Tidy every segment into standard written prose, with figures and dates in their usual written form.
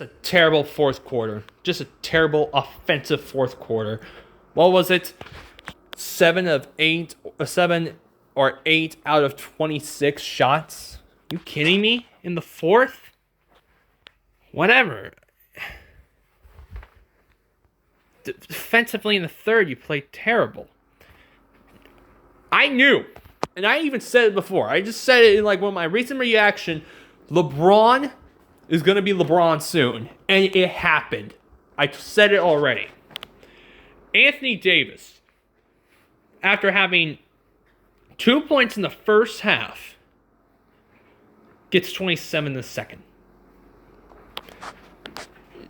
A terrible fourth quarter. Just a terrible offensive fourth quarter. What was it? 7 or 8 out of 26 shots? You kidding me? In the fourth? Whatever. Defensively in the third, you played terrible. I knew, and I even said it before. I just said it in like one of my recent reaction. LeBron is going to be LeBron soon. And it happened. I said it already. Anthony Davis, after having 2 points in the first half, gets 27 in the second.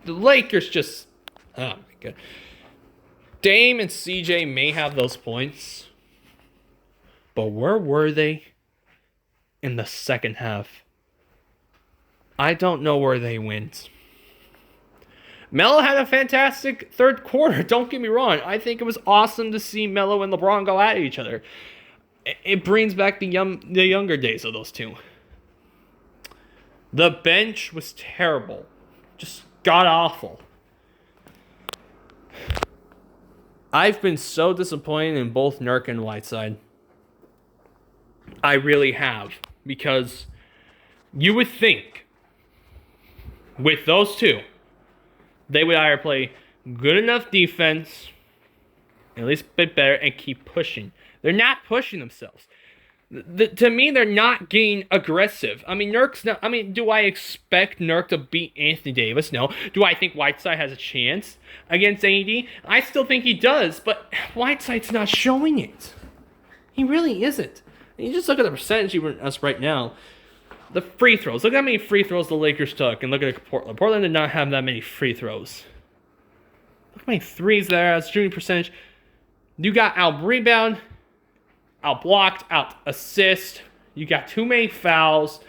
The Lakers just... Oh, my God. Dame and CJ may have those points. But where were they in the second half? I don't know where they went. Melo had a fantastic third quarter. Don't get me wrong. I think it was awesome to see Melo and LeBron go at each other. It brings back the younger days of those two. The bench was terrible. Just god-awful. I've been so disappointed in both Nurk and Whiteside. I really have. Because you would think, with those two, they would either play good enough defense, at least a bit better, and keep pushing. They're not pushing themselves. To me, they're not getting aggressive. I mean, Nurk's not... I mean, do I expect Nurk to beat Anthony Davis? No. Do I think Whiteside has a chance against AD? I still think he does, but Whiteside's not showing it. He really isn't. And you just look at the percentage even us right now. The free throws. Look how many free throws the Lakers took, and look at Portland. Portland did not have that many free throws. Look how many threes there. That's shooting percentage. You got out rebound, out blocked, out assist. You got too many fouls,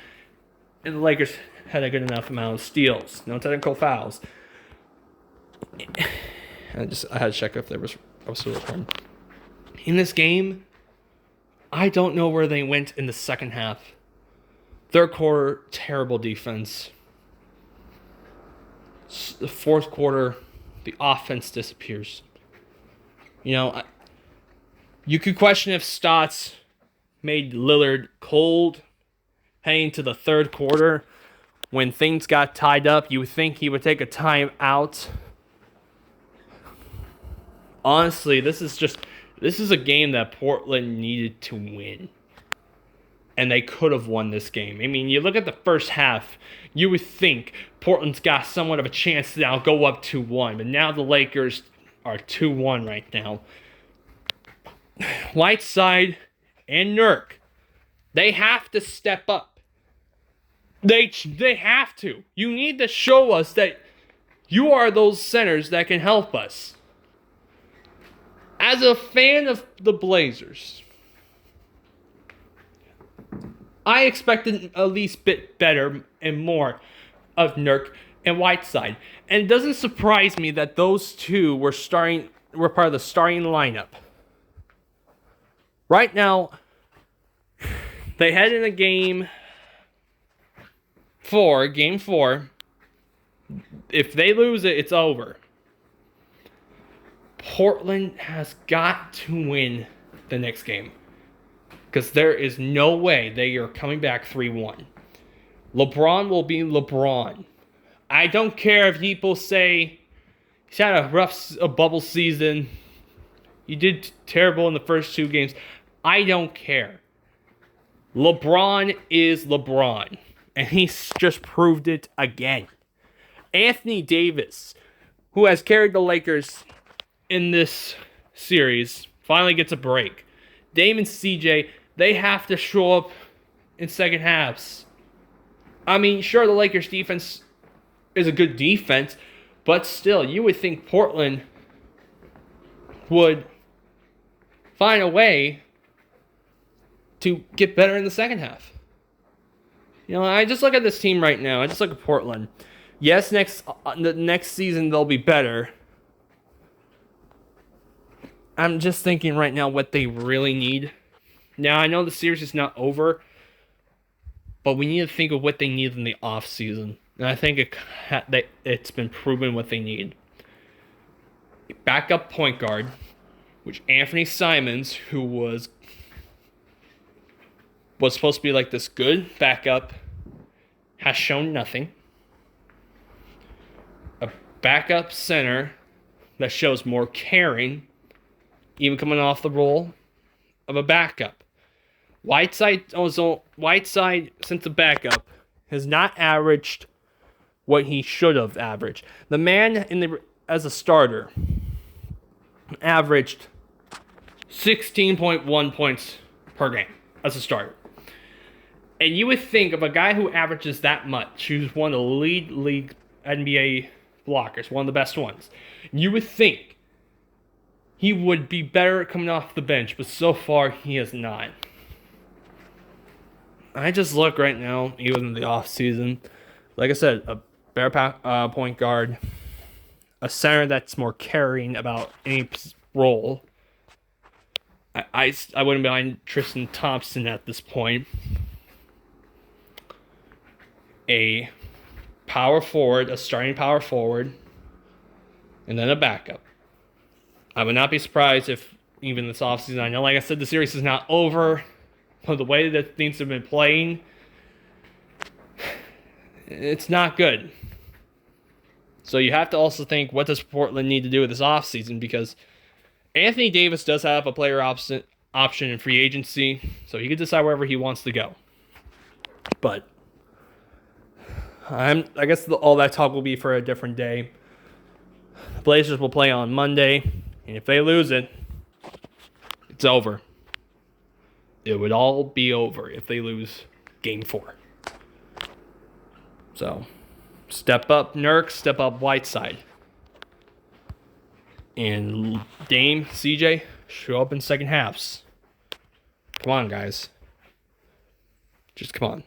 and the Lakers had a good enough amount of steals. No technical fouls. I had to check if there was still recording. In this game, I don't know where they went in the second half. Third quarter, terrible defense. The fourth quarter, the offense disappears. You know, you could question if Stotts made Lillard cold heading to the third quarter. When things got tied up, you would think he would take a time out. Honestly, this is a game that Portland needed to win. And they could have won this game. I mean, you look at the first half, you would think Portland's got somewhat of a chance to now go up 2-1. But now the Lakers are 2-1 right now. Whiteside and Nurk, they have to step up. They have to. You need to show us that you are those centers that can help us. As a fan of the Blazers, I expected at least a bit better and more of Nurk and Whiteside. And it doesn't surprise me that those two were part of the starting lineup. Right now, they head into game 4. If they lose it, it's over. Portland has got to win the next game. Because there is no way they are coming back 3-1. LeBron will be LeBron. I don't care if people say he's had a rough bubble season. You did terrible in the first 2 games. I don't care. LeBron is LeBron. And he's just proved it again. Anthony Davis, who has carried the Lakers in this series, finally gets a break. Dame and CJ, they have to show up in second halves. I mean, sure, the Lakers' defense is a good defense, but still, you would think Portland would find a way to get better in the second half. You know, I just look at this team right now. I just look at Portland. Yes, the next season they'll be better. I'm just thinking right now what they really need. Now, I know the series is not over, but we need to think of what they need in the off season. And I think it's been proven what they need. Backup point guard, which Anthony Simons, who was supposed to be like this good backup, has shown nothing. A backup center that shows more caring, even coming off the role of a backup. Whiteside, since the backup, has not averaged what he should have averaged. The man as a starter averaged 16.1 points per game as a starter. And you would think of a guy who averages that much, who's one of the league NBA blockers, one of the best ones, you would think he would be better coming off the bench, but so far he has not. I just look right now, even in the offseason, like I said, a better point guard, a center that's more caring about any role. I wouldn't mind Tristan Thompson at this point. A power forward, a starting power forward, and then a backup. I would not be surprised if even this offseason, I know, like I said, the series is not over, but the way that things have been playing, it's not good. So you have to also think, what does Portland need to do with this offseason? Because Anthony Davis does have a player option in free agency, so he can decide wherever he wants to go. But I guess all that talk will be for a different day. The Blazers will play on Monday, and if they lose it, it's over. It would all be over if they lose Game 4. So, step up Nurk, step up Whiteside. And Dame, CJ, show up in second halves. Come on, guys. Just come on.